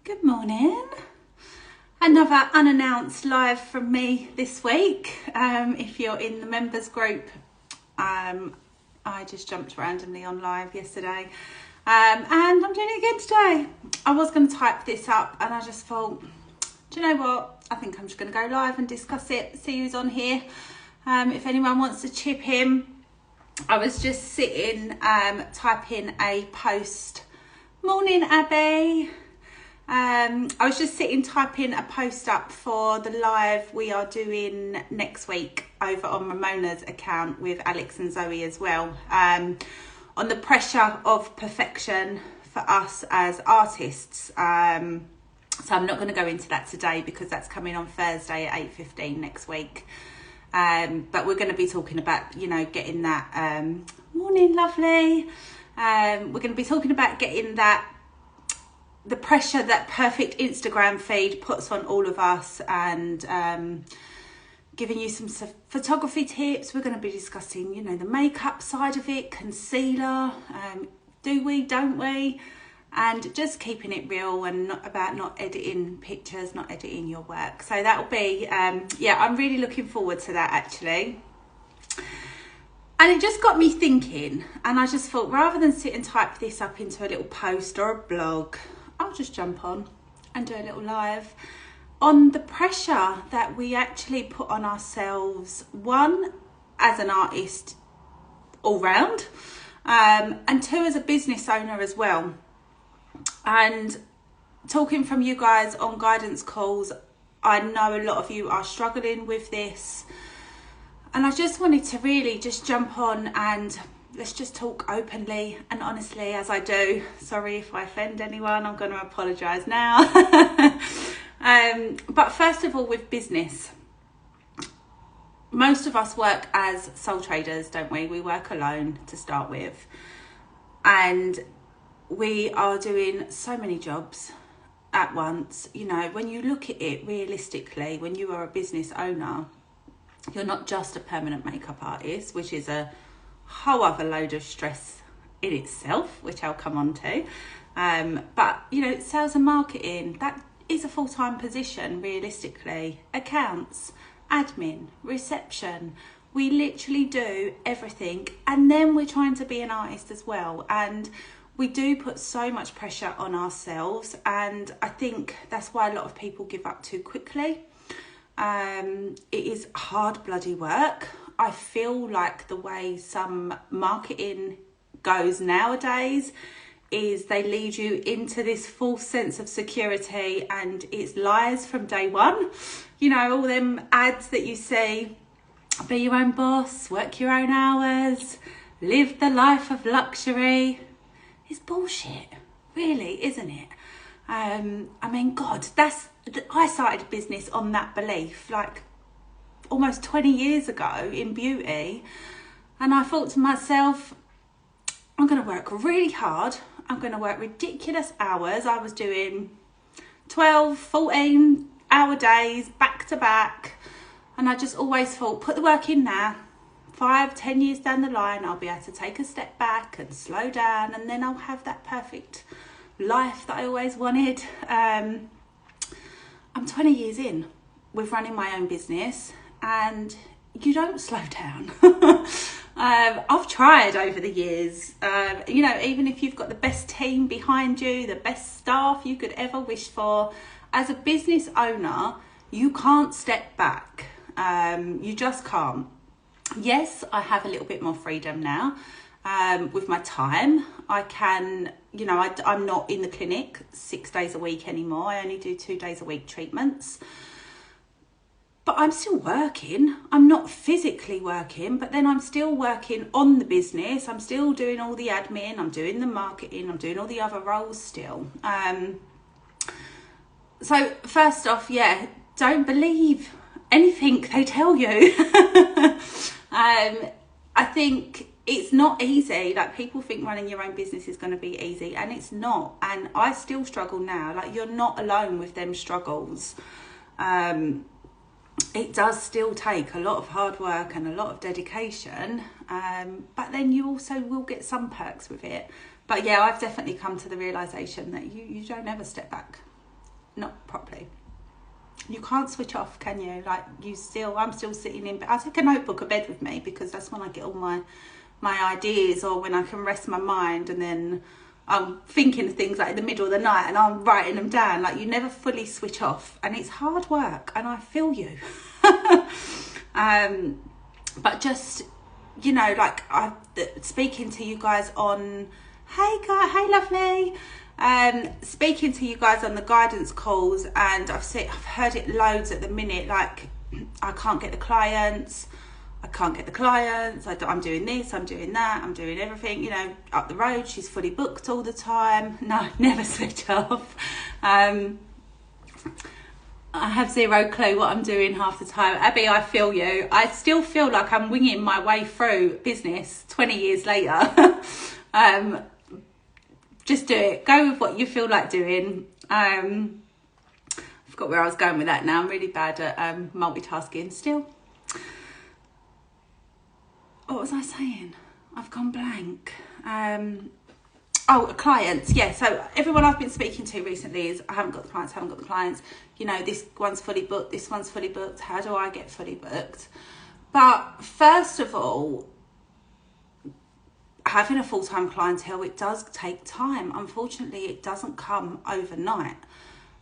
Good morning. Another unannounced live from me this week. If you're in the members group, I just jumped randomly on live yesterday, and I'm doing it again today. I was going to type this up and I just thought, do you know what? I think I'm just going to go live and discuss it, see who's on here. If anyone wants to chip in. I was just sitting typing a post. Morning, Abby. I was just sitting typing a post up for the live we are doing next week over on Ramona's account with Alex and Zoe as well, on the pressure of perfection for us as artists. So I'm not going to go into that today because that's coming on Thursday at 8:15 next week. But we're going to be talking about, getting that, morning lovely. We're going to be talking about getting that, the pressure that perfect Instagram feed puts on all of us, and giving you some photography tips. We're going to be discussing, the makeup side of it, concealer, do we, don't we? And just keeping it real and not about not editing pictures, not editing your work. So that'll be, I'm really looking forward to that actually. And it just got me thinking, and I just thought rather than sit and type this up into a little post or a blog, I'll just jump on and do a little live on the pressure that we actually put on ourselves, one, as an artist all round, and two, as a business owner as well. And talking from you guys on guidance calls, I know a lot of you are struggling with this. And I just wanted to really just jump on and let's just talk openly and honestly as I do. Sorry if I offend anyone, I'm going to apologise now. But first of all, with business, most of us work as sole traders, don't we? We work alone to start with. And we are doing so many jobs at once. When you look at it realistically, when you are a business owner, you're not just a permanent makeup artist, which is a whole other load of stress in itself, which I'll come on to. But, sales and marketing, that is a full-time position, realistically. Accounts, admin, reception. We literally do everything. And then we're trying to be an artist as well. And we do put so much pressure on ourselves. And I think that's why a lot of people give up too quickly. It is hard bloody work. I feel like the way some marketing goes nowadays is they lead you into this false sense of security, and it's lies from day one. All them ads that you see, be your own boss, work your own hours, live the life of luxury. It's bullshit, really, isn't it? God, I started a business on that belief, like almost 20 years ago in beauty. And I thought to myself, I'm going to work really hard. I'm going to work ridiculous hours. I was doing 12, 14 hour days back to back. And I just always thought, put the work in now. 5-10 years down the line, I'll be able to take a step back and slow down. And then I'll have that perfect life that I always wanted. I'm 20 years in with running my own business, and you don't slow down. I've tried over the years, even if you've got the best team behind you, the best staff you could ever wish for, as a business owner, you can't step back. You just can't. Yes, I have a little bit more freedom now. With my time, I can, I'm not in the clinic 6 days a week anymore. I only do 2 days a week treatments. But I'm still working. I'm not physically working, but then I'm still working on the business. I'm still doing all the admin. I'm doing the marketing. I'm doing all the other roles still. So first off, don't believe anything they tell you. I think it's not easy. Like, people think running your own business is going to be easy, and it's not. And I still struggle now. Like, you're not alone with them struggles. It does still take a lot of hard work and a lot of dedication, but then you also will get some perks with it. But yeah, I've definitely come to the realisation that you don't ever step back. not properly. You can't switch off, can you? Like, I'm still sitting in bed. I take a notebook of bed with me because that's when I get all my ideas, or when I can rest my mind, and then I'm thinking of things like in the middle of the night and I'm writing them down. Like, you never fully switch off, and it's hard work, and I feel you. But just, you know, like, speaking to you guys on, hey lovely, speaking to you guys on the guidance calls, and I've heard it loads at the minute, like, I can't get the clients, I'm doing this, I'm doing that, I'm doing everything, you know, up the road, she's fully booked all the time. No, never switch off. I have zero clue what I'm doing half the time. Abby, I feel you. I still feel like I'm winging my way through business 20 years later. Just do it. Go with what you feel like doing. I forgot where I was going with that now. I'm really bad at multitasking still. What was I saying? I've gone blank. Clients. Yeah, so everyone I've been speaking to recently is, I haven't got the clients. You know, this one's fully booked, this one's fully booked. How do I get fully booked? But first of all, having a full-time clientele, it does take time. Unfortunately, it doesn't come overnight.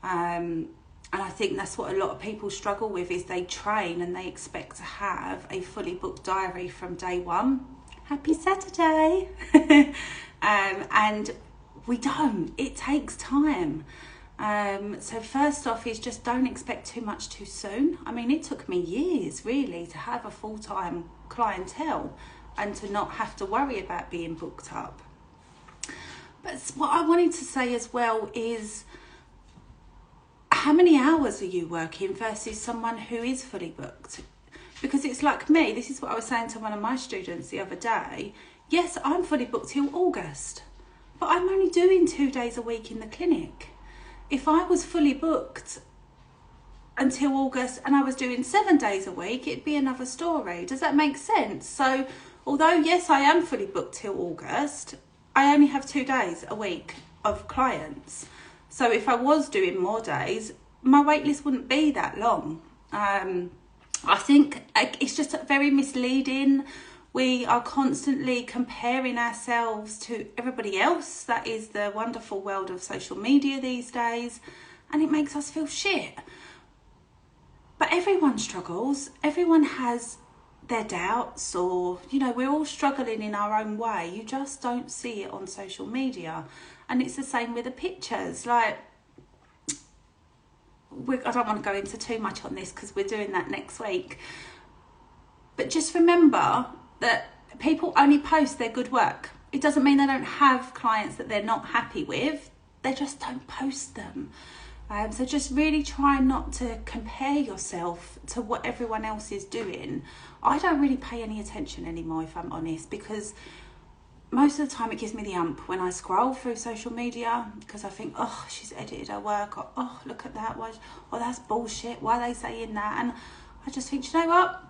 And I think that's what a lot of people struggle with, is they train and they expect to have a fully booked diary from day one. Happy Saturday. And we don't. It takes time. So first off is just don't expect too much too soon. I mean, it took me years really to have a full-time clientele and to not have to worry about being booked up. But what I wanted to say as well is, how many hours are you working versus someone who is fully booked? Because it's like me, this is what I was saying to one of my students the other day. Yes, I'm fully booked till August, but I'm only doing 2 days a week in the clinic. If I was fully booked until August and I was doing 7 days a week, it'd be another story. Does that make sense? So although, yes, I am fully booked till August, I only have 2 days a week of clients. So if I was doing more days, my wait list wouldn't be that long. I think it's just very misleading. We are constantly comparing ourselves to everybody else. That is the wonderful world of social media these days, and it makes us feel shit. But everyone struggles. Everyone has their doubts, or, you know, we're all struggling in our own way. You just don't see it on social media. And it's the same with the pictures. Like, I don't want to go into too much on this because we're doing that next week. But just remember that people only post their good work. It doesn't mean they don't have clients that they're not happy with. They just don't post them. So just really try not to compare yourself to what everyone else is doing. I don't really pay any attention anymore, if I'm honest, because most of the time it gives me the ump when I scroll through social media, because I think, oh, she's edited her work, or oh, look at that, or that's bullshit, why are they saying that? And I just think, you know what?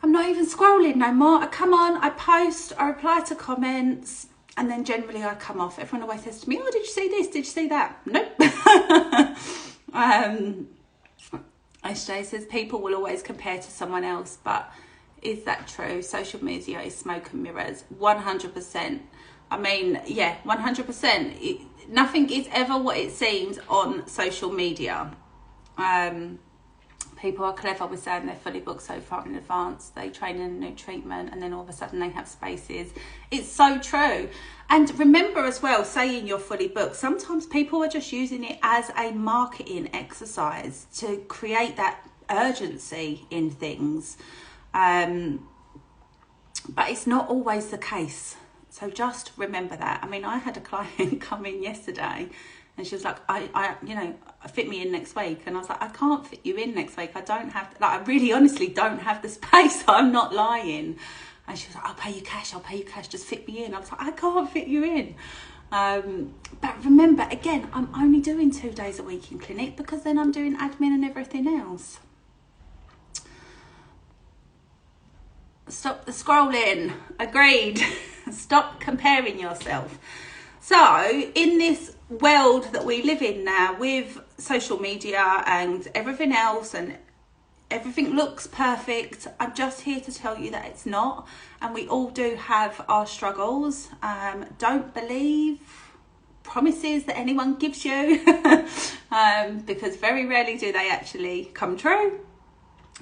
I'm not even scrolling no more. I come on, I post, I reply to comments, and then generally I come off. Everyone always says to me, oh, did you see this? Did you see that? Nope. Ashley says people will always compare to someone else, but is that true? Social media is smoke and mirrors. 100%. I mean, yeah, 100%. Nothing is ever what it seems on social media. People are clever with saying they're fully booked so far in advance. They train in a new treatment and then all of a sudden they have spaces. It's so true. And remember as well, saying you're fully booked, sometimes people are just using it as a marketing exercise to create that urgency in things. But it's not always the case. So just remember that. I mean, I had a client come in yesterday and she was like, I fit me in next week. And I was like, I can't fit you in next week. I don't have, I really honestly don't have the space. I'm not lying. And she was like, I'll pay you cash, just fit me in. I was like, I can't fit you in. But remember, again, I'm only doing 2 days a week in clinic because then I'm doing admin and everything else. Stop the scrolling. Agreed. Stop comparing yourself. So in this world that we live in now with social media and everything else, and everything looks perfect, I'm just here to tell you that it's not, and we all do have our struggles. Don't believe promises that anyone gives you because very rarely do they actually come true.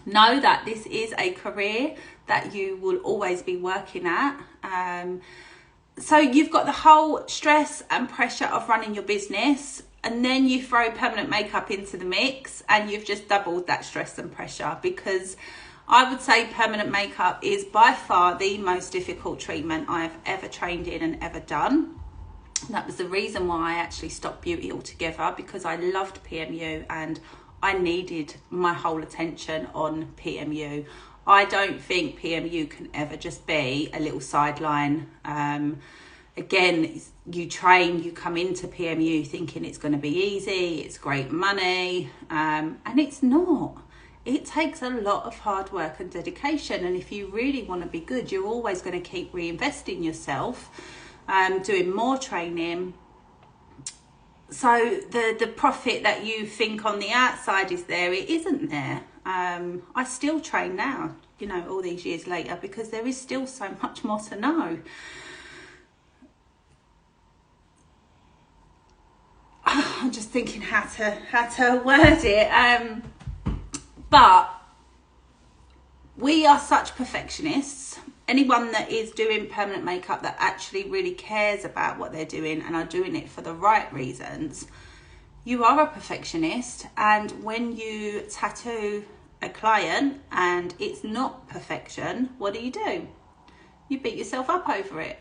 Know that this is a career that you will always be working at. So you've got the whole stress and pressure of running your business, and then you throw permanent makeup into the mix and you've just doubled that stress and pressure, because I would say permanent makeup is by far the most difficult treatment I've ever trained in and ever done. That was the reason why I actually stopped beauty altogether, because I loved PMU and I needed my whole attention on PMU. I don't think PMU can ever just be a little sideline. Again, you train, you come into PMU thinking it's going to be easy, it's great money, and it's not. It takes a lot of hard work and dedication, and if you really want to be good, you're always going to keep reinvesting yourself, doing more training. So the profit that you think on the outside is there, it isn't there. I still train now, you know, all these years later, because there is still so much more to know. I'm just thinking how to word it. But we are such perfectionists. Anyone that is doing permanent makeup that actually really cares about what they're doing and are doing it for the right reasons, you are a perfectionist. And when you tattoo a client and it's not perfection, what do? You beat yourself up over it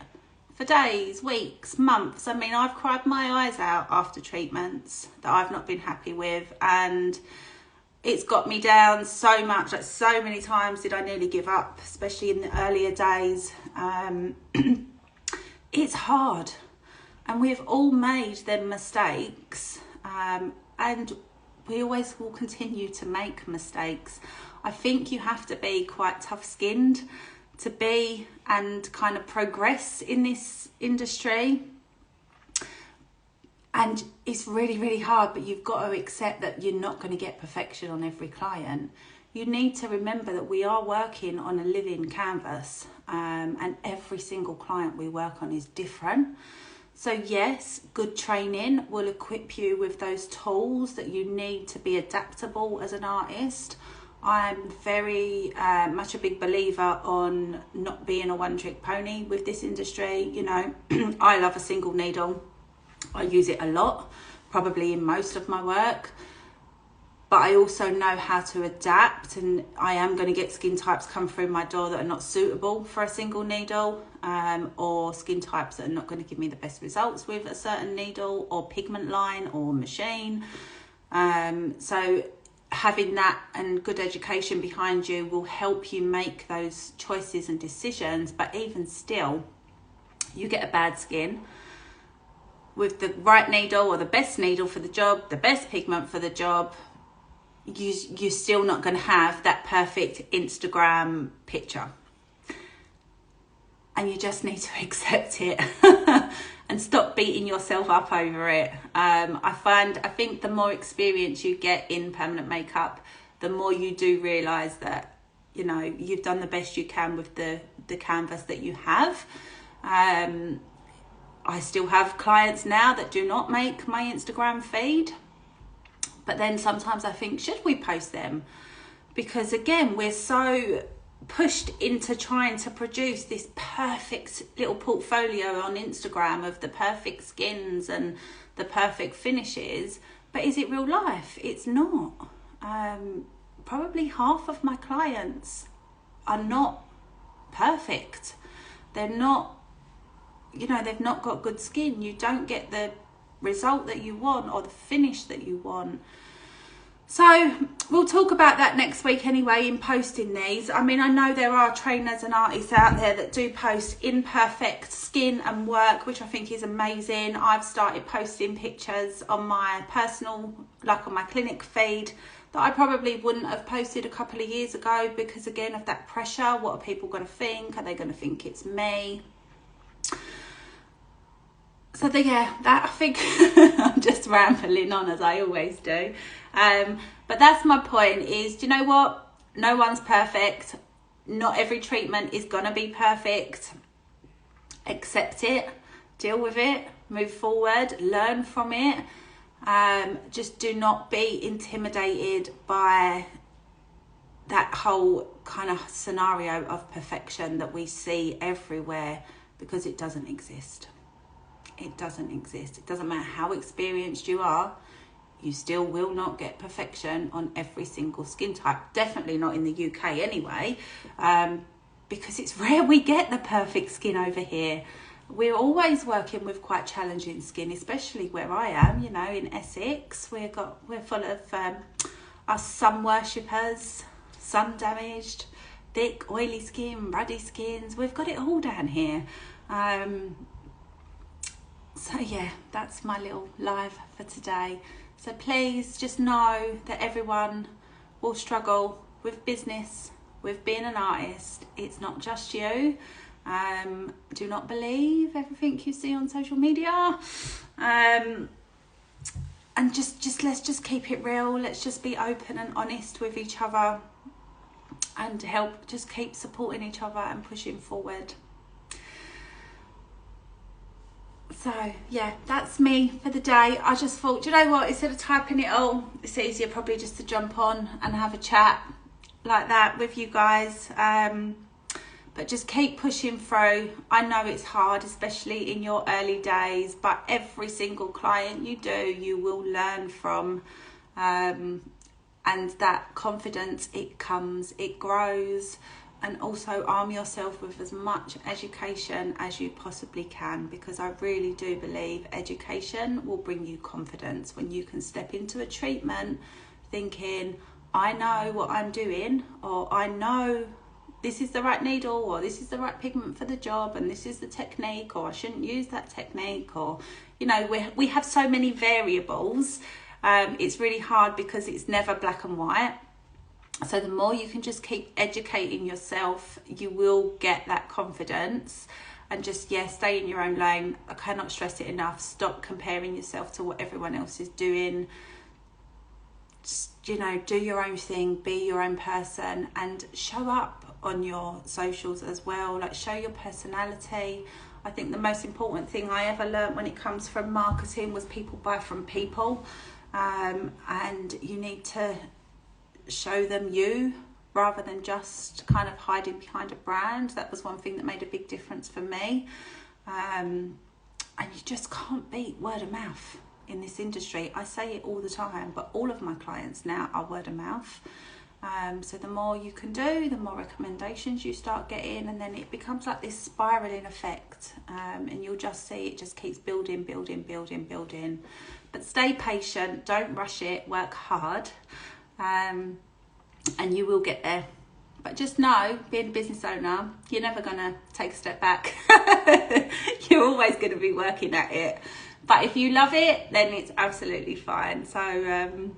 for days, weeks, months. I mean, I've cried my eyes out after treatments that I've not been happy with, and it's got me down so much. Like, so many times did I nearly give up, especially in the earlier days. It's hard, and we've all made them mistakes, and we always will continue to make mistakes. I think you have to be quite tough-skinned to be and kind of progress in this industry. And it's really, really hard, but you've got to accept that you're not going to get perfection on every client. You need to remember that we are working on a living canvas, and every single client we work on is different. So yes, good training will equip you with those tools that you need to be adaptable as an artist. I'm very much a big believer on not being a one-trick pony with this industry. You know, I love a single needle. I use it a lot, probably in most of my work, but I also know how to adapt, and I am going to get skin types come through my door that are not suitable for a single needle, or skin types that are not going to give me the best results with a certain needle or pigment line or machine. So having that and good education behind you will help you make those choices and decisions. But even still, you get a bad skin with the right needle or the best needle for the job, the best pigment for the job, you're still not going to have that perfect Instagram picture. And you just need to accept it and stop beating yourself up over it. I think the more experience you get in permanent makeup, the more you do realise that, you know, you've done the best you can with the canvas that you have. I still have clients now that do not make my Instagram feed. But then sometimes I think, should we post them? Because again, we're so pushed into trying to produce this perfect little portfolio on Instagram of the perfect skins and the perfect finishes. But is it real life? It's not. Probably half of my clients are not perfect. They're not, you know, they've not got good skin. You don't get the result that you want or the finish that you want. So we'll talk about that next week anyway in posting these. I mean, I know there are trainers and artists out there that do post imperfect skin and work, which I think is amazing. I've started posting pictures on my personal, like on my clinic feed, that I probably wouldn't have posted a couple of years ago because, again, of that pressure. What are people going to think? Are they going to think it's me? So that I think I'm just rambling on as I always do. But that's my point is, do you know what? No one's perfect. Not every treatment is going to be perfect. Accept it, deal with it, move forward, learn from it. Just do not be intimidated by that whole kind of scenario of perfection that we see everywhere, because it doesn't exist. It doesn't exist. It doesn't matter how experienced you are, you still will not get perfection on every single skin type. Definitely not in the UK anyway, because it's rare we get the perfect skin over here. We're always working with quite challenging skin, especially where I am, in Essex. We're full of us sun worshippers, sun damaged, thick, oily skin, ruddy skins. We've got it all down here. So that's my little live for today. So please just know that everyone will struggle with business, with being an artist. It's not just you. Do not believe everything you see on social media. And just let's just keep it real. Let's just be open and honest with each other, and just keep supporting each other and pushing forward. So that's me for the day. I just thought, do you know what, instead of typing it all, it's easier probably just to jump on and have a chat like that with you guys. But just keep pushing through. I know it's hard, especially in your early days, but every single client you do, you will learn from. And that confidence, it comes, it grows. And also arm yourself with as much education as you possibly can, because I really do believe education will bring you confidence. When you can step into a treatment thinking, I know what I'm doing, or I know this is the right needle, or this is the right pigment for the job, and this is the technique, or I shouldn't use that technique, or we have so many variables. It's really hard because it's never black and white. So the more you can just keep educating yourself, you will get that confidence. And just stay in your own lane. I cannot stress it enough. Stop comparing yourself to what everyone else is doing. Just, do your own thing, be your own person, and show up on your socials as well. Like, show your personality. I think the most important thing I ever learned when it comes from marketing was people buy from people. And you need to show them you, rather than just kind of hiding behind a brand. That was one thing that made a big difference for me. And you just can't beat word of mouth in this industry. I say it all the time, but all of my clients now are word of mouth. So the more you can do, the more recommendations you start getting, and then it becomes like this spiraling effect. And you'll just see it just keeps building. But stay patient, don't rush it, work hard. And you will get there. But just know, being a business owner, you're never going to take a step back. You're always going to be working at it. But if you love it, then it's absolutely fine. So,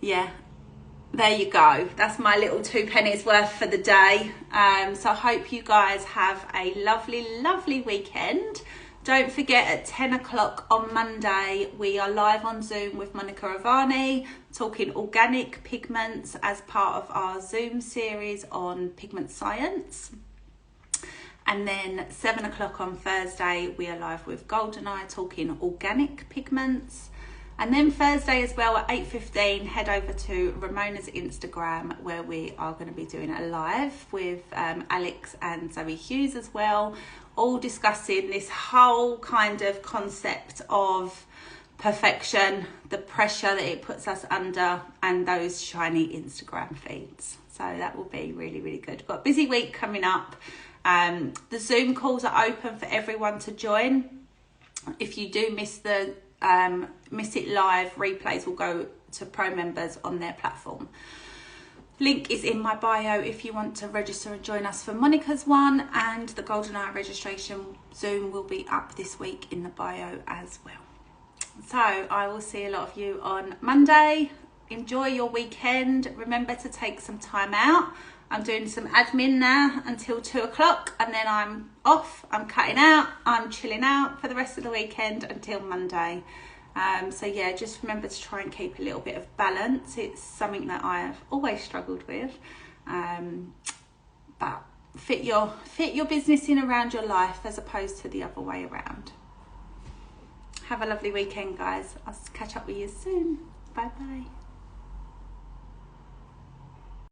there you go. That's my little 2 pennies worth for the day. So I hope you guys have a lovely weekend. Don't forget, at 10 o'clock on Monday, we are live on Zoom with Monica Ravani, talking organic pigments as part of our Zoom series on pigment science. And then 7 o'clock on Thursday, we are live with Goldeneye, talking organic pigments. And then Thursday as well at 8:15, head over to Ramona's Instagram, where we are going to be doing a live with Alex and Zoe Hughes as well, all discussing this whole kind of concept of perfection, the pressure that it puts us under, and those shiny Instagram feeds. So that will be really good. We've got a busy week coming up. The Zoom calls are open for everyone to join. If you do miss it live, replays will go to pro members on their platform. Link is in my bio if you want to register and join us for Monica's one, and the Goldeneye registration Zoom will be up this week in the bio as well. So I will see a lot of you on Monday. Enjoy your weekend. Remember to take some time out. I'm doing some admin now until 2 o'clock, and then I'm off. I'm cutting out. I'm chilling out for the rest of the weekend until Monday. So yeah, just remember to try and keep a little bit of balance. It's something that I have always struggled with. But fit your business in around your life as opposed to the other way around. Have a lovely weekend, guys. I'll catch up with you soon. Bye bye.